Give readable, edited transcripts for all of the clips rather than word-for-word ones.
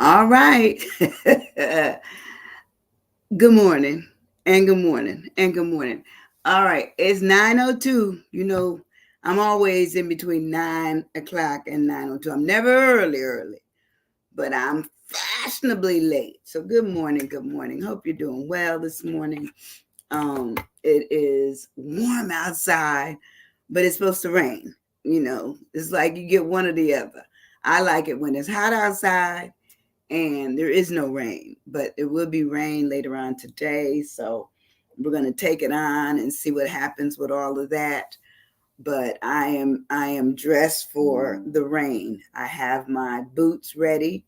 All right. Good morning and good morning and good morning. All right. It's 9:02. I'm always in between 9 o'clock and 9:02. I'm never early, but I'm fashionably late. So good morning. Good morning. Hope you're doing well this morning. It is warm outside, but it's supposed to rain. It's like you get one or the other. I like it when it's hot outside and there is no rain, but it will be rain later on today. So we're going to take it on and see what happens with all of that. But I am dressed for the rain. I have my boots ready.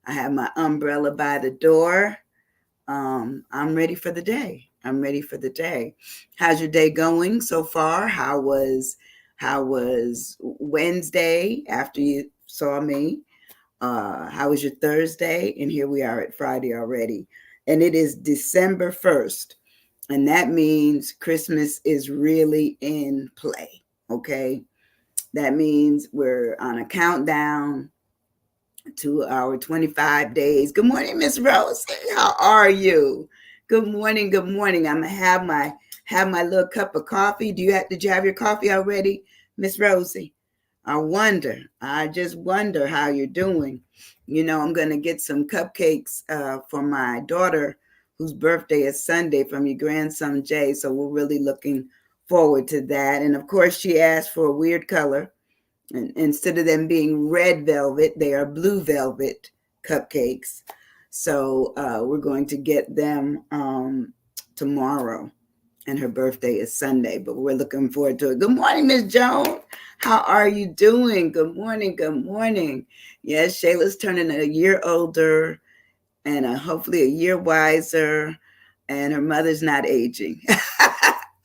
I have my umbrella by the door. I'm ready for the day. I'm ready for the day. How's your day going so far? How was Wednesday after you saw me? How was your Thursday? And here we are at Friday already. And it is December 1st. And that means Christmas is really in play. Okay. That means we're on a countdown to our 25 days. Good morning, Miss Rose. How are you? Good morning. Good morning. I'm gonna have my little cup of coffee. Did you have your coffee already, Miss Rosie? I just wonder how you're doing. I'm gonna get some cupcakes for my daughter, whose birthday is Sunday, from your grandson Jay. So we're really looking forward to that. And of course, she asked for a weird color. And instead of them being red velvet, they are blue velvet cupcakes. So we're going to get them tomorrow. And her birthday is Sunday, but we're looking forward to it. Good morning, Miss Joan. How are you doing? Good morning. Good morning. Yes, Shayla's turning a year older and hopefully a year wiser, and her mother's not aging.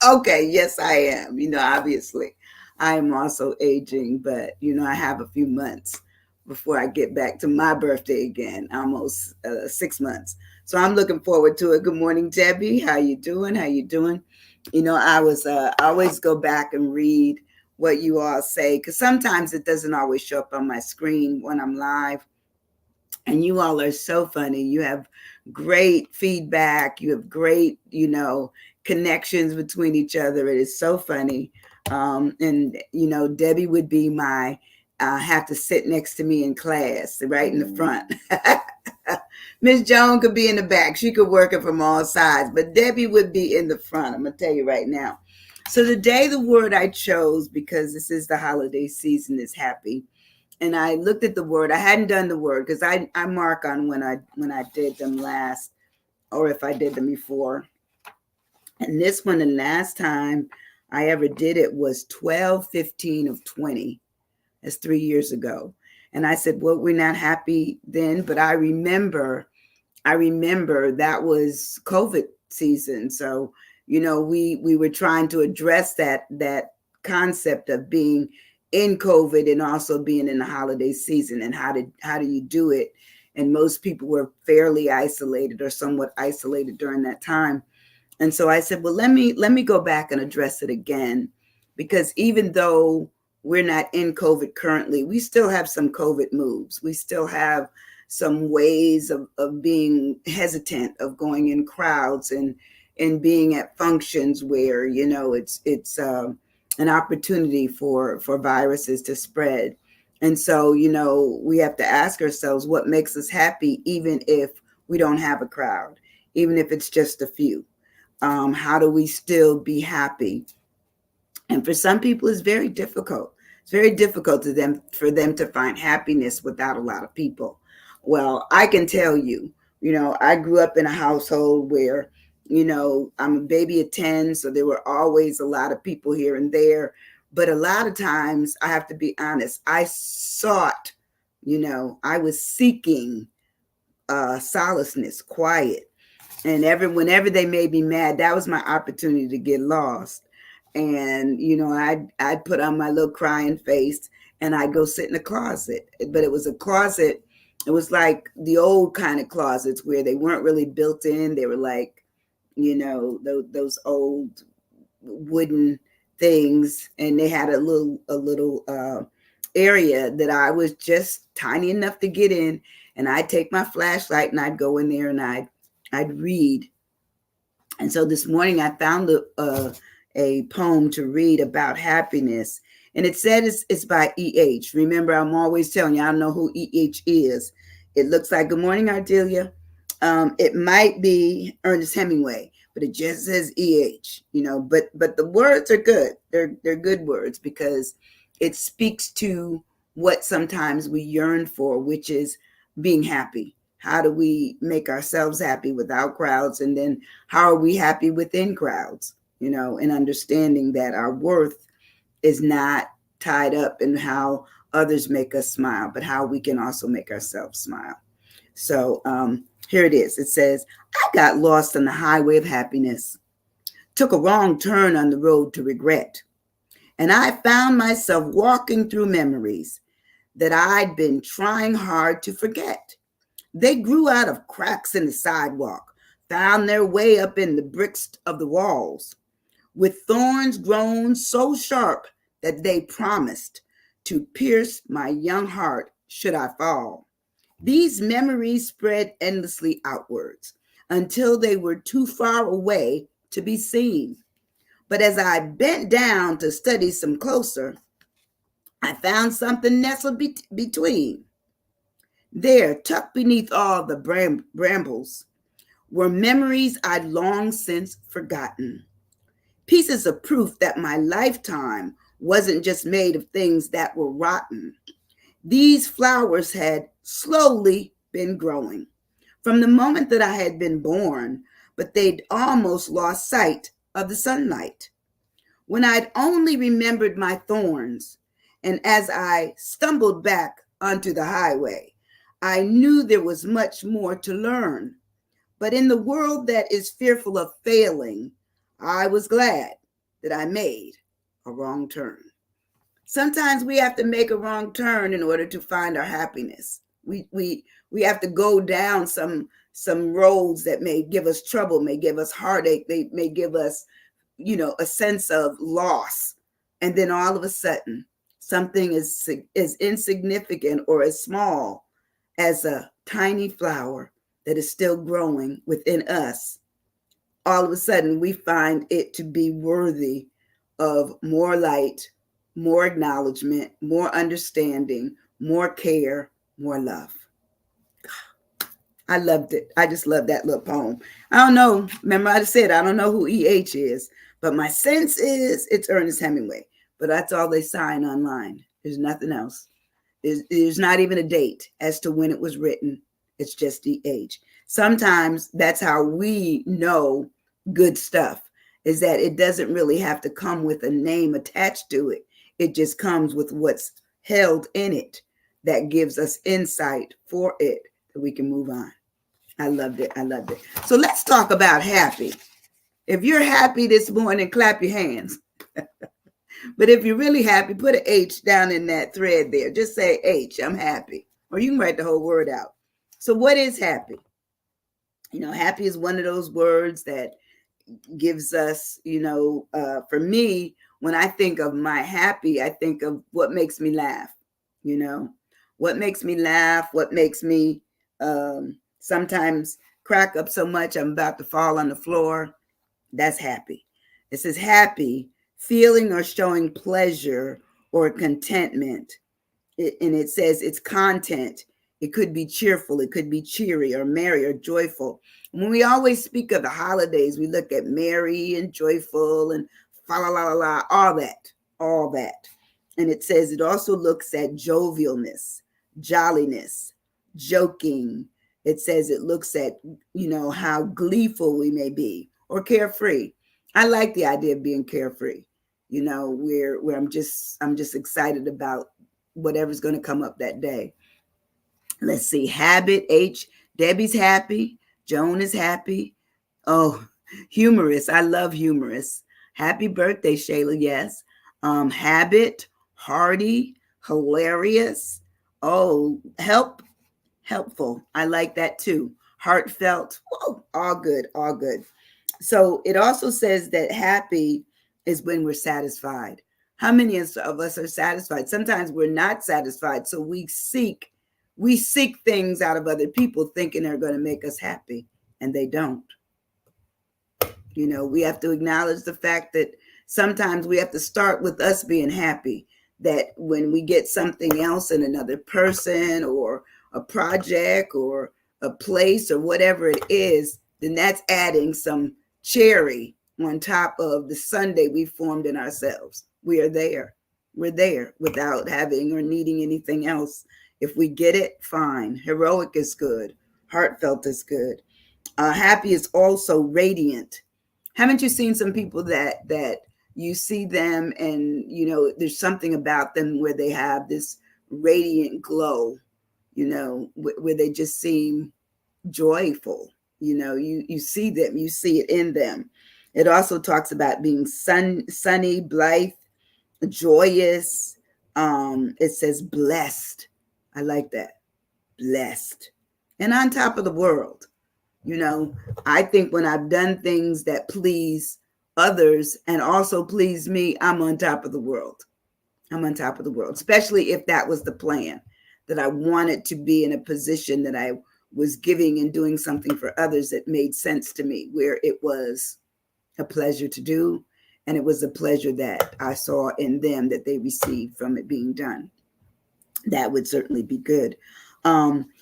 Okay, yes, I am. Obviously, I am also aging, but I have a few months before I get back to my birthday again, almost 6 months. So I'm looking forward to it. Good morning, Debbie. How you doing? How you doing? I always go back and read what you all say because sometimes it doesn't always show up on my screen when I'm live, and you all are so funny. You have great feedback. You have great, connections between each other. It is so funny. And Debbie would be my have to sit next to me in class, right in the front. Miss Joan could be in the back. She could work it from all sides, but Debbie would be in the front. I'm gonna tell you right now. So today, the word I chose, because this is the holiday season, is happy. And I looked at the word. I hadn't done the word because I mark on when I did them last, or if I did them before. And this one, the last time I ever did it was 12/15 of 20. That's 3 years ago. And I said, well, we're not happy then, but I remember that was COVID season. So, we were trying to address that concept of being in COVID and also being in the holiday season, and how do you do it? And most people were fairly isolated or somewhat isolated during that time. And so I said, well, let me go back and address it again, because even though we're not in COVID currently, we still have some COVID moves. We still have some ways of being hesitant of going in crowds and being at functions where it's an opportunity for viruses to spread. And so we have to ask ourselves what makes us happy, even if we don't have a crowd, even if it's just a few. How do we still be happy? And for some people, it's very difficult. It's very difficult for them to find happiness without a lot of people. Well, I can tell you, I grew up in a household where, I'm a baby of 10, so there were always a lot of people here and there. But a lot of times, I have to be honest, I was seeking solaceness, quiet. And whenever they made me mad, that was my opportunity to get lost. And I'd put on my little crying face and I'd go sit in the closet. But it was a closet. It was like the old kind of closets where they weren't really built in. They were like, those old wooden things, and they had a little area that I was just tiny enough to get in, and I'd take my flashlight and I'd go in there and I'd read. And so this morning I found a poem to read about happiness. And it said it's by E.H. Remember, I'm always telling you, I don't know who E.H. is. It looks like, good morning, Ardelia. It might be Ernest Hemingway, but it just says E.H., but the words are good. They're good words because it speaks to what sometimes we yearn for, which is being happy. How do we make ourselves happy without crowds? And then how are we happy within crowds? And understanding that our worth is not tied up in how others make us smile, but how we can also make ourselves smile. So here it is. It says, I got lost on the highway of happiness, took a wrong turn on the road to regret, and I found myself walking through memories that I'd been trying hard to forget. They grew out of cracks in the sidewalk, found their way up in the bricks of the walls, with thorns grown so sharp that they promised to pierce my young heart should I fall. These memories spread endlessly outwards until they were too far away to be seen. But as I bent down to study some closer, I found something nestled between. There, tucked beneath all the brambles, were memories I'd long since forgotten. Pieces of proof that my lifetime wasn't just made of things that were rotten. These flowers had slowly been growing from the moment that I had been born, but they'd almost lost sight of the sunlight. When I'd only remembered my thorns, and as I stumbled back onto the highway, I knew there was much more to learn. But in the world that is fearful of failing, I was glad that I made a wrong turn. Sometimes we have to make a wrong turn in order to find our happiness. We have to go down some roads that may give us trouble, may give us heartache, they may give us, a sense of loss. And then all of a sudden, something is insignificant or as small as a tiny flower that is still growing within us. All of a sudden, we find it to be worthy of more light, more acknowledgement, more understanding, more care, more love. I loved it. I just love that little poem. I don't know. Remember, I said I don't know who E.H. is, but my sense is it's Ernest Hemingway. But that's all they sign online. There's nothing else. There's not even a date as to when it was written. It's just the age. Sometimes that's how we know good stuff, is that it doesn't really have to come with a name attached to it. It just comes with what's held in it that gives us insight for it that we can move on. I loved it. I loved it. So let's talk about happy. If you're happy this morning, clap your hands. But if you're really happy, put an H down in that thread there. Just say H, I'm happy. Or you can write the whole word out. So what is happy? Happy is one of those words that gives us, for me, when I think of my happy, I think of what makes me laugh, what makes me laugh, what makes me sometimes crack up so much I'm about to fall on the floor. That's happy. It says happy, feeling or showing pleasure or contentment. And it says its content. It could be cheerful, it could be cheery or merry or joyful. When we always speak of the holidays, we look at merry and joyful and fa la la la, all that. And it says it also looks at jovialness, jolliness, joking. It says it looks at, how gleeful we may be or carefree. I like the idea of being carefree, where I'm just excited about whatever's going to come up that day. Let's see. Habit, H. Debbie's happy. Joan is happy. Oh, humorous. I love humorous. Happy birthday, Shayla. Yes. Habit, hearty, hilarious. Oh, helpful. I like that too. Heartfelt. Whoa, all good, all good. So it also says that happy is when we're satisfied. How many of us are satisfied? Sometimes we're not satisfied, so we seek things out of other people thinking they're going to make us happy, and they don't. We have to acknowledge the fact that sometimes we have to start with us being happy. That when we get something else in another person or a project or a place or whatever it is, then that's adding some cherry on top of the sundae we formed in ourselves. We are there. We're there without having or needing anything else. If we get it, fine. Heroic is good. Heartfelt is good. Happy is also radiant. Haven't you seen some people that you see them and there's something about them where they have this radiant glow, where they just seem joyful. You see them, you see it in them. It also talks about being sunny, blithe, joyous. It says blessed. I like that. Blessed. And on top of the world. I think when I've done things that please others and also please me, I'm on top of the world. I'm on top of the world, especially if that was the plan, that I wanted to be in a position that I was giving and doing something for others that made sense to me, where it was a pleasure to do. And it was a pleasure that I saw in them that they received from it being done. That would certainly be good.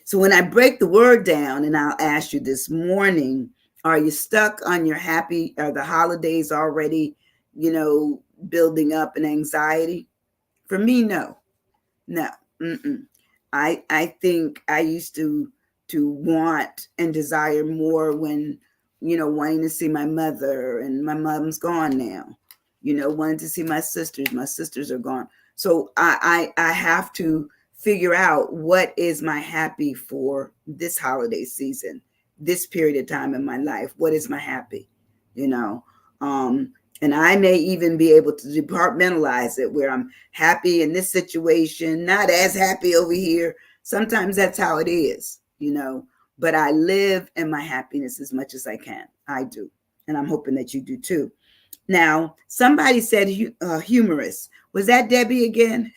So when I break the word down, and I'll ask you this morning, are you stuck on your happy? Are the holidays already, building up an anxiety? For me, no. Mm-mm. I think I used to want and desire more when, wanting to see my mother, and my mom's gone now. Wanting to see my sisters. My sisters are gone. So I have to figure out what is my happy for this holiday season, this period of time in my life. What is my happy? And I may even be able to departmentalize it, where I'm happy in this situation, not as happy over here. Sometimes that's how it is, but I live in my happiness as much as I can. I do. And I'm hoping that you do too. Now, somebody said humorous. Was that Debbie again?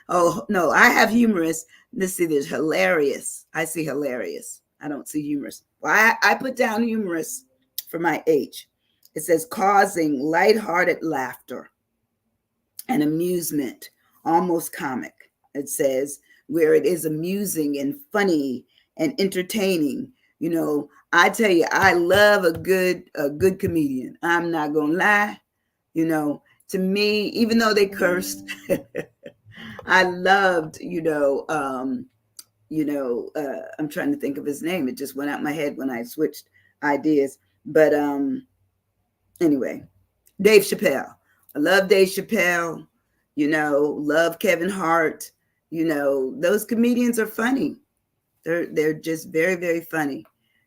Oh, no, I have humorous. Let's see, there's hilarious. I see hilarious. I don't see humorous. Well, I put down humorous for my H. It says causing lighthearted laughter and amusement, almost comic. It says where it is amusing and funny and entertaining. I tell you, I love a good comedian. I'm not gonna lie. To me, even though they cursed, I loved. I'm trying to think of his name. It just went out my head when I switched ideas. But anyway, Dave Chappelle. I love Dave Chappelle. Love Kevin Hart. Those comedians are funny. They're just very, very funny.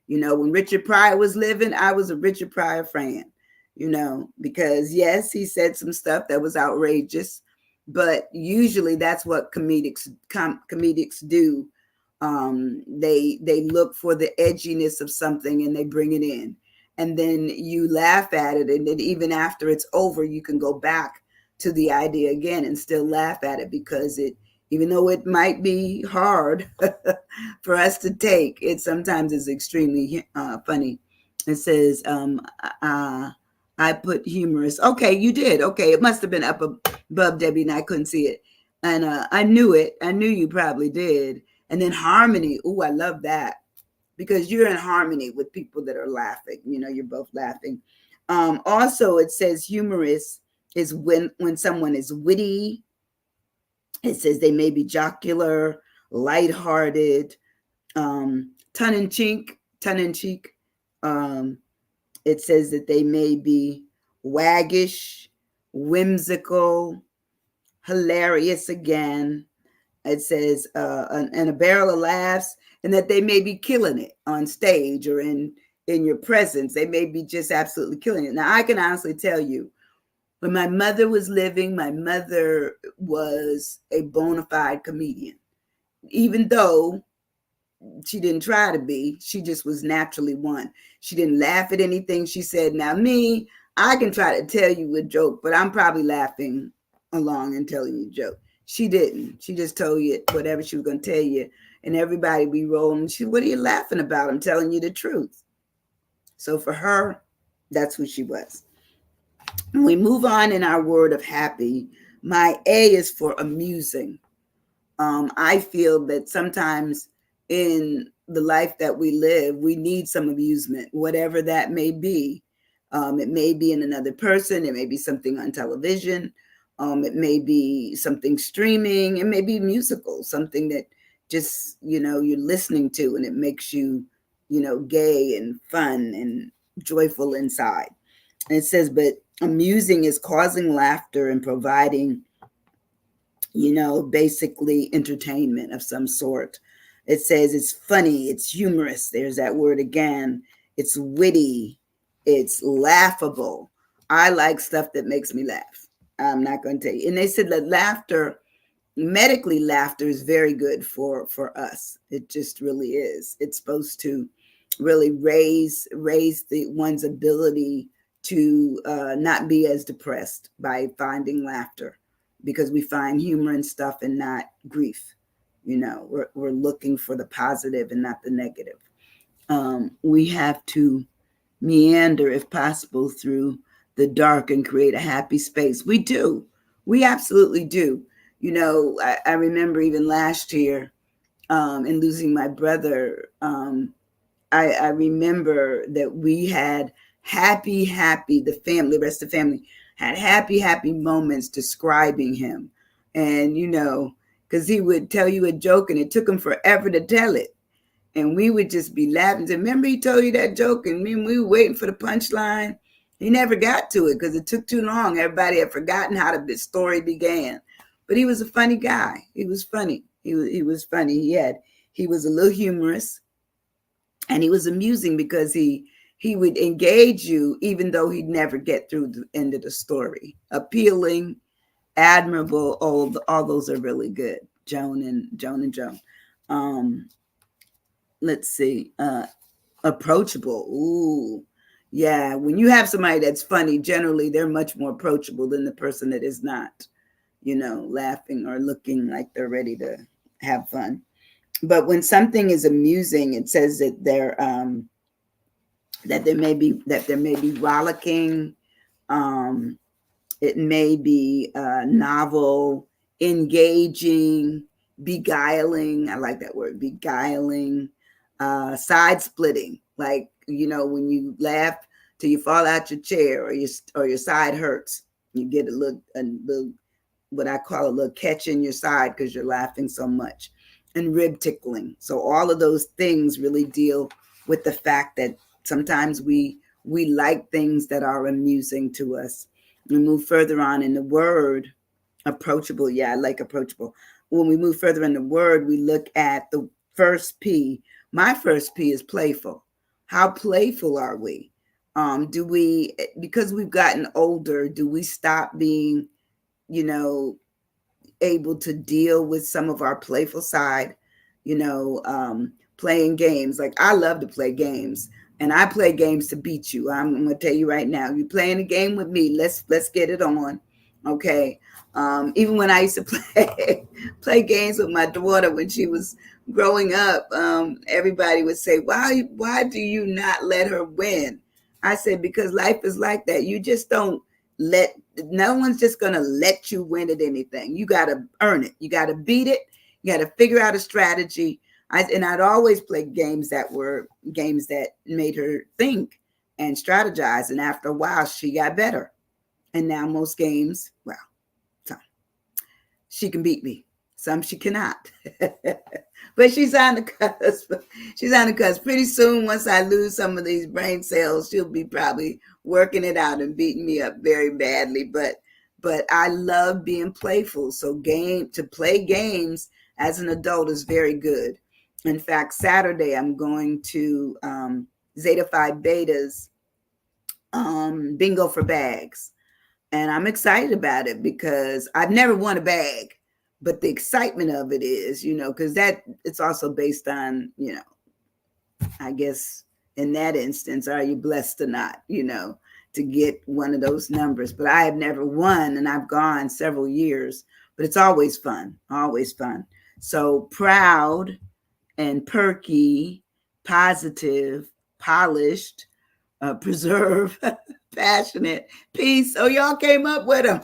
When Richard Pryor was living, I was a Richard Pryor fan, because yes, he said some stuff that was outrageous, but usually that's what comedics do. They look for the edginess of something and they bring it in, and then you laugh at it, and then even after it's over, you can go back to the idea again and still laugh at it, because even though it might be hard for us to take, it sometimes is extremely funny. It says, I put humorous. Okay, you did. Okay, it must have been up above Debbie and I couldn't see it. And I knew it. I knew you probably did. And then harmony. Ooh, I love that, because you're in harmony with people that are laughing. You're both laughing. Also, it says humorous is when someone is witty. It says they may be jocular, lighthearted, tongue-in-cheek. It says that they may be waggish, whimsical, hilarious again. It says, and a barrel of laughs, and that they may be killing it on stage or in your presence. They may be just absolutely killing it. Now, I can honestly tell you, when my mother was living, my mother was a bona fide comedian. Even though she didn't try to be, she just was naturally one. She didn't laugh at anything she said. Now me, I can try to tell you a joke, but I'm probably laughing along and telling you a joke. She didn't. She just told you whatever she was going to tell you. And everybody be rolling. What are you laughing about? I'm telling you the truth. So for her, that's who she was. When we move on in our word of happy, my A is for amusing. I feel that sometimes in the life that we live, we need some amusement, whatever that may be. It may be in another person, it may be something on television, it may be something streaming, it may be musical, something that just, you're listening to and it makes you, gay and fun and joyful inside. And it says, but amusing is causing laughter and providing basically entertainment of some sort. It says it's funny, it's humorous. There's that word again. It's witty, it's laughable. I like stuff that makes me laugh. I'm not going to tell you. And they said that medically, laughter is very good for us. It just really is. It's supposed to really raise the one's ability to not be as depressed by finding laughter, because we find humor and stuff and not grief. We're looking for the positive and not the negative. We have to meander, if possible, through the dark and create a happy space. We do. We absolutely do. I remember even last year, in losing my brother, I remember that we had the rest of the family had happy moments describing him. And, because he would tell you a joke and it took him forever to tell it. And we would just be laughing. So, remember he told you that joke and we were waiting for the punchline. He never got to it because it took too long. Everybody had forgotten how the story began. But he was a funny guy. He was funny. He was funny. He was a little humorous. And he was amusing because he would engage you even though he'd never get through the end of the story. Appealing, admirable, all those are really good. Joan and Joan. Let's see. Approachable. Ooh. Yeah, when you have somebody that's funny, generally they're much more approachable than the person that is not, laughing or looking like they're ready to have fun. But when something is amusing, it says that there may be rollicking, it may be novel, engaging, beguiling. I like that word, beguiling, side splitting. Like, when you laugh till you fall out your chair or your side hurts, you get a little what I call a little catch in your side because you're laughing so much. And rib tickling. So all of those things really deal with the fact that sometimes we like things that are amusing to us. We move further on in the word, approachable. Yeah, I like approachable. When we move further in the word, we look at the first P. My first P is playful. How playful are we? Do we, because we've gotten older, do we stop being, able to deal with some of our playful side, playing games? Like, I love to play games, and I play games to beat you. I'm going to tell you right now, you playing a game with me, let's get it on. Okay. Even when I used to play games with my daughter when she was growing up, everybody would say, why do you not let her win? I said, because life is like that. You just don't no one's just going to let you win at anything. You got to earn it. You got to beat it. You got to figure out a strategy. I'd always play games that were games that made her think and strategize. And after a while, she got better. And now most games, well, some she can beat me. Some she cannot. But she's on the cusp. She's on the cusp. Pretty soon, once I lose some of these brain cells, she'll be probably working it out and beating me up very badly. But I love being playful. So to play games as an adult is very good. In fact, Saturday I'm going to Zeta Phi Beta's bingo for bags. And I'm excited about it because I've never won a bag, but the excitement of it is, because it's also based on, I guess in that instance, are you blessed or not? to get one of those numbers, but I have never won, and I've gone several years, but it's always fun, always fun. So proud and perky, positive, polished, preserve, passionate, peace. Oh, y'all came up with them.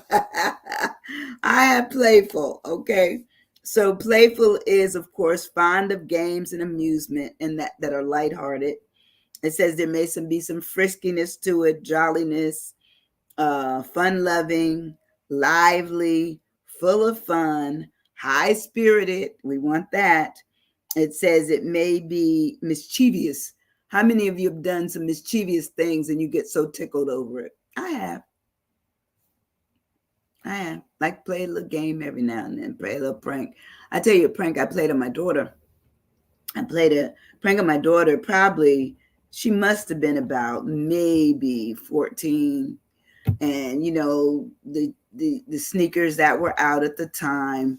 I have playful. Okay. So playful is, of course, fond of games and amusement and that are lighthearted. It says there may be some friskiness to it, jolliness, fun loving, lively, full of fun, high spirited. We want that. It says it may be mischievous. How many of you have done some mischievous things and you get so tickled over it? I have. Like play a little game every now and then, play a little prank. I tell you a prank I played on my daughter. I played a prank on my daughter. Probably she must have been about maybe 14. And the sneakers that were out at the time,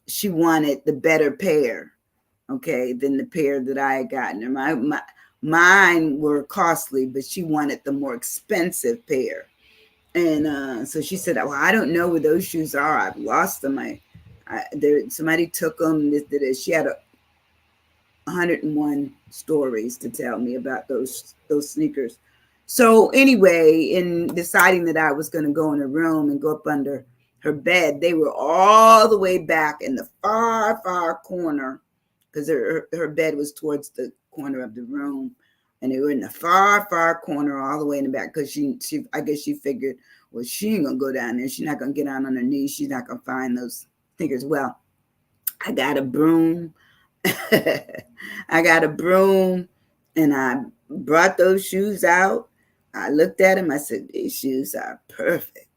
she wanted the better pair, okay, than the pair that I had gotten her. Mine were costly, but she wanted the more expensive pair. And so she said, "Well, I don't know where those shoes are. I've lost them. Somebody took them." She had 101 stories to tell me about those sneakers. So anyway, in deciding that I was going to go in her room and go up under her bed, they were all the way back in the far corner, because her bed was towards the corner of the room, and they were in the far corner, all the way in the back, because she I guess she figured, well, she ain't gonna go down there. She's not gonna get down on her knees. She's not gonna find those sneakers. Well, I got a broom. I got a broom, and I brought those shoes out. I looked at them. I said, these shoes are perfect.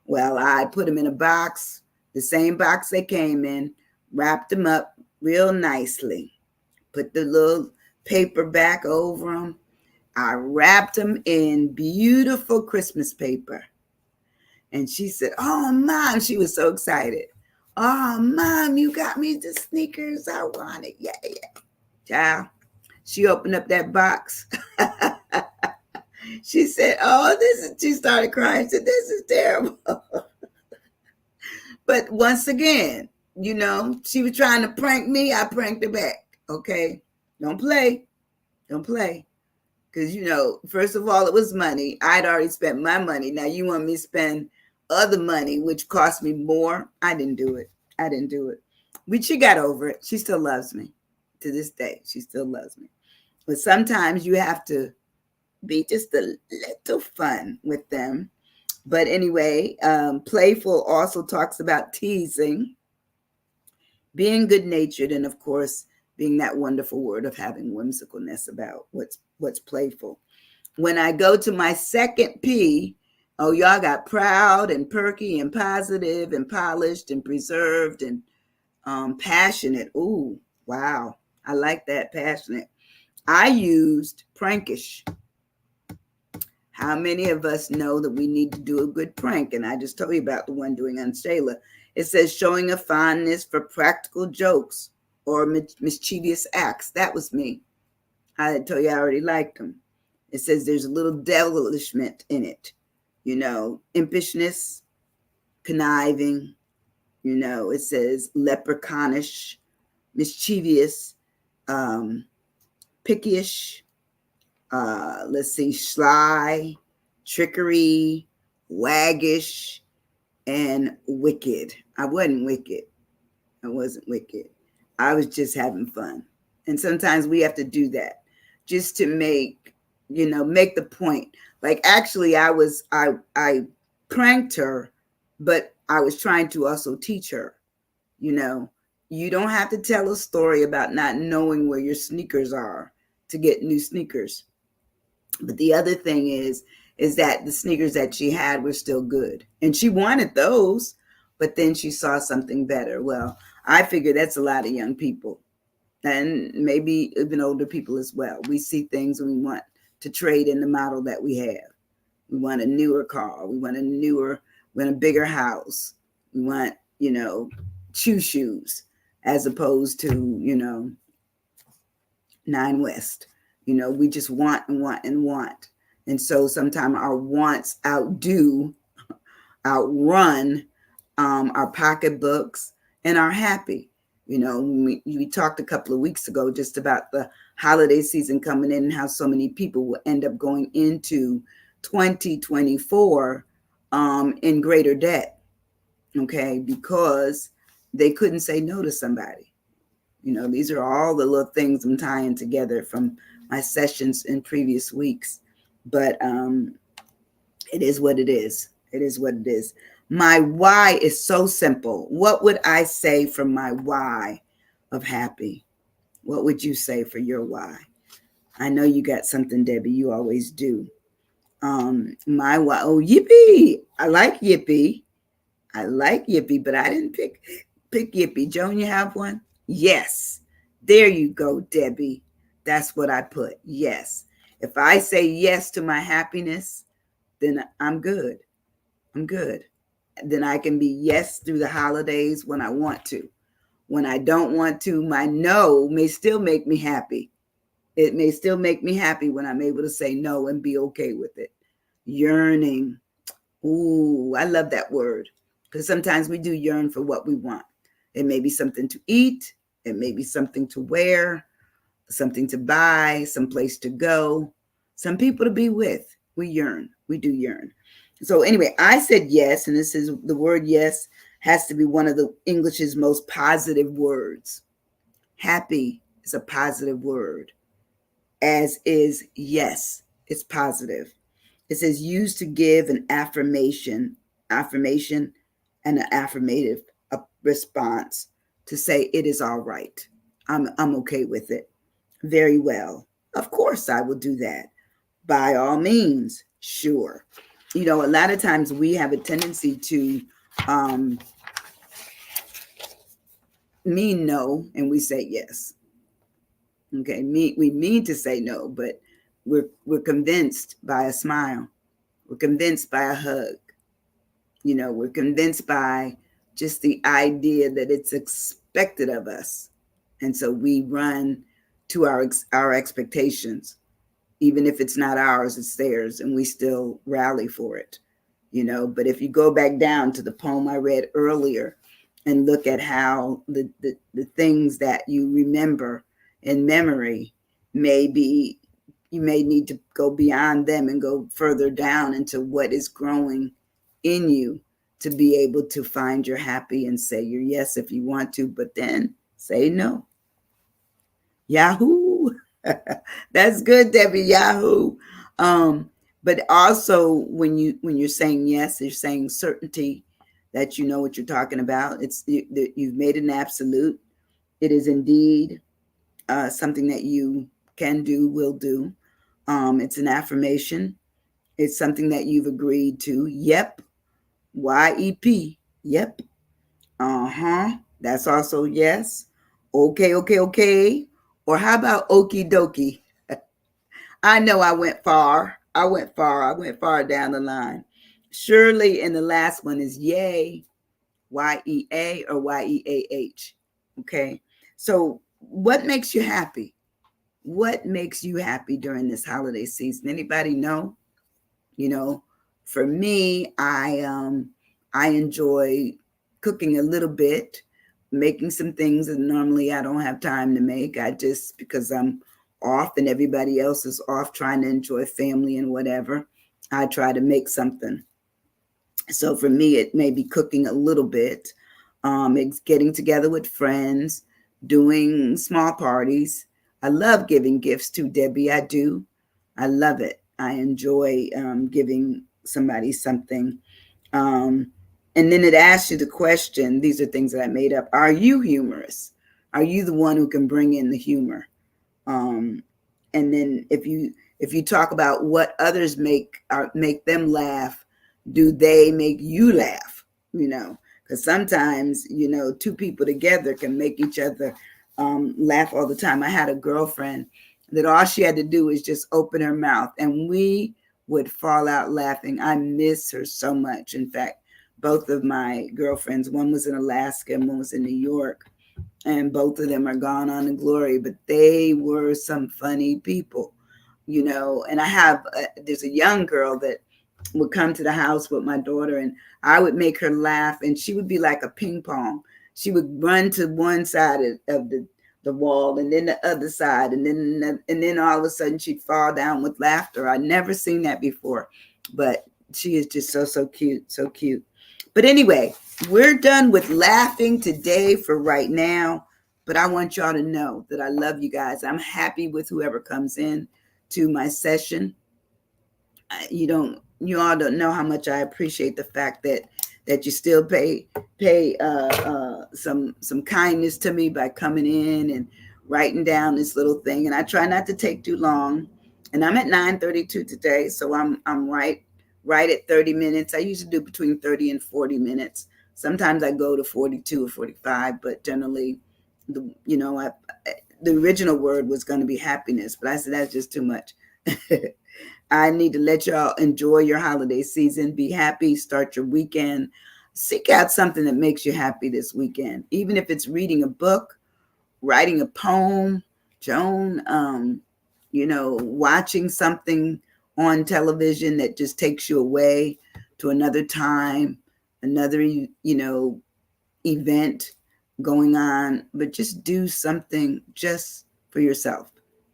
Well, I put them in a box, the same box they came in, wrapped them up real nicely, put the little paper back over them. I wrapped them in beautiful Christmas paper. And she said, oh, Mom, she was so excited. Oh, Mom, you got me the sneakers I wanted. Yeah. Child, she opened up that box. She said, oh, she started crying. She said, this is terrible. But once again, she was trying to prank me. I pranked her back. Okay. Don't play. Because, first of all, it was money. I'd already spent my money. Now you want me to spend other money, which cost me more. I didn't do it. But she got over it. She still loves me to this day. She still loves me. But sometimes you have to be just a little fun with them. But anyway, playful also talks about teasing, being good-natured, and of course, being that wonderful word of having whimsicalness about what's playful. When I go to my second P, oh, y'all got proud and perky and positive and polished and preserved and passionate. Ooh, wow. I like that, passionate. I used prankish. How many of us know that we need to do a good prank? And I just told you about the one doing on Shayla. It says showing a fondness for practical jokes or mischievous acts. That was me. I told you I already liked them. It says there's a little devilishment in it. Impishness, conniving. It says leprechaunish, mischievous, pickyish. Let's see, sly, trickery, waggish, and wicked. I wasn't wicked. I was just having fun. And sometimes we have to do that just to make the point. Like actually I pranked her, but I was trying to also teach her, you don't have to tell a story about not knowing where your sneakers are to get new sneakers. But the other thing is that the sneakers that she had were still good. And she wanted those, but then she saw something better. Well, I figure that's a lot of young people and maybe even older people as well. We see things and we want to trade in the model that we have. We want a newer car. We want a bigger house. We want, shoes as opposed to, Nine West. We just want and want and want. And so sometimes our wants outrun our pocketbooks and our happy. We talked a couple of weeks ago just about the holiday season coming in and how so many people will end up going into 2024 in greater debt, okay, because they couldn't say no to somebody. These are all the little things I'm tying together from my sessions in previous weeks. But it is what it is. It is what it is. My why is so simple. What would I say for my why of happy? What would you say for your why? I know you got something, Debbie. You always do. My why. Oh, yippee! I like yippee. I like yippee, but I didn't pick yippee. Joan, you have one? Yes. There you go, Debbie. That's what I put. Yes. If I say yes to my happiness, then I'm good. I'm good. Then I can be yes through the holidays when I want to. When I don't want to, my no may still make me happy. It may still make me happy when I'm able to say no and be okay with it. Yearning. Ooh, I love that word because sometimes we do yearn for what we want. It may be something to eat, it may be something to wear, something to buy, some place to go, some people to be with. We yearn. We do yearn. So anyway, I said yes, and this is the word yes has to be one of the English's most positive words. Happy is a positive word, as is yes. It's positive. It says used to give an affirmation, and an affirmative response to say it is all right. I'm okay with it. Very well. Of course I will do that. By all means, sure. A lot of times we have a tendency to um, mean no and we say yes. Okay, we mean to say no, but we're convinced by a smile. We're convinced by a hug. We're convinced by just the idea that it's expected of us. And so we run to our expectations. Even if it's not ours, it's theirs, and we still rally for it. But if you go back down to the poem I read earlier and look at how the things that you remember in memory maybe you may need to go beyond them and go further down into what is growing in you to be able to find your happy and say your yes if you want to, but then say no. Yahoo. That's good, Debbie. Yahoo. Um, but also when you're saying yes, you're saying certainty that you know what you're talking about. You've made an absolute. It is indeed something that you can do, will do. It's an affirmation. It's something that you've agreed to. Yep. YEP. Yep. Uh-huh. That's also yes. Okay, okay, okay. Or how about okie dokie? I know I went far. I went far. I went far down the line. Surely, and the last one is yay, YEA or YEAH. Okay. So, what makes you happy? What makes you happy during this holiday season? Anybody know? You know, for me, I enjoy cooking a little bit, making some things that normally I don't have time to make. I just because I'm off and everybody else is off trying to enjoy family and whatever, I try to make something. So for me, it may be cooking a little bit. It's getting together with friends, doing small parties. I love giving gifts too, Debbie. I do. I love it. I enjoy giving somebody something. Um, and then it asks you the question. These are things that I made up. Are you humorous? Are you the one who can bring in the humor? Um, and then if you talk about what others make them laugh, do they make you laugh? Because sometimes two people together can make each other laugh all the time. I had a girlfriend that all she had to do was just open her mouth, and we would fall out laughing. I miss her so much. In fact, both of my girlfriends, one was in Alaska and one was in New York, and both of them are gone on in glory, but they were some funny people. And I have, there's a young girl that would come to the house with my daughter, and I would make her laugh, and she would be like a ping pong. She would run to one side of the wall, and then the other side, and then all of a sudden she'd fall down with laughter. I'd never seen that before, but she is just so cute, so cute. But anyway, we're done with laughing today for right now. But I want y'all to know that I love you guys. I'm happy with whoever comes in to my session. You all don't know how much I appreciate the fact that you still pay some kindness to me by coming in and writing down this little thing. And I try not to take too long. And I'm at 9:32 today, so I'm right at 30 minutes. I usually do between 30 and 40 minutes. Sometimes I go to 42 or 45, but generally, the original word was going to be happiness, but I said that's just too much. I need to let y'all enjoy your holiday season. Be happy. Start your weekend. Seek out something that makes you happy this weekend, even if it's reading a book, writing a poem, Joan, watching something on television that just takes you away to another time, another, event going on, but just do something just for yourself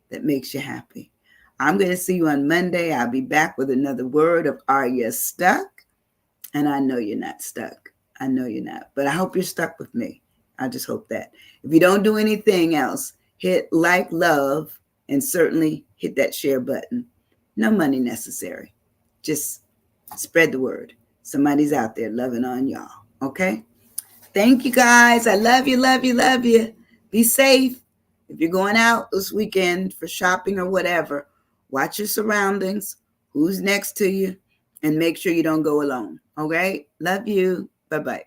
that makes you happy. I'm going to see you on Monday. I'll be back with another word of Are You Stuck? And I know you're not stuck. I know you're not. But I hope you're stuck with me. I just hope that. If you don't do anything else, hit like, love, and certainly hit that share button. No money necessary. Just spread the word. Somebody's out there loving on y'all. Okay? Thank you, guys. I love you, love you, love you. Be safe. If you're going out this weekend for shopping or whatever, watch your surroundings, who's next to you, and make sure you don't go alone. Okay? Love you. Bye-bye.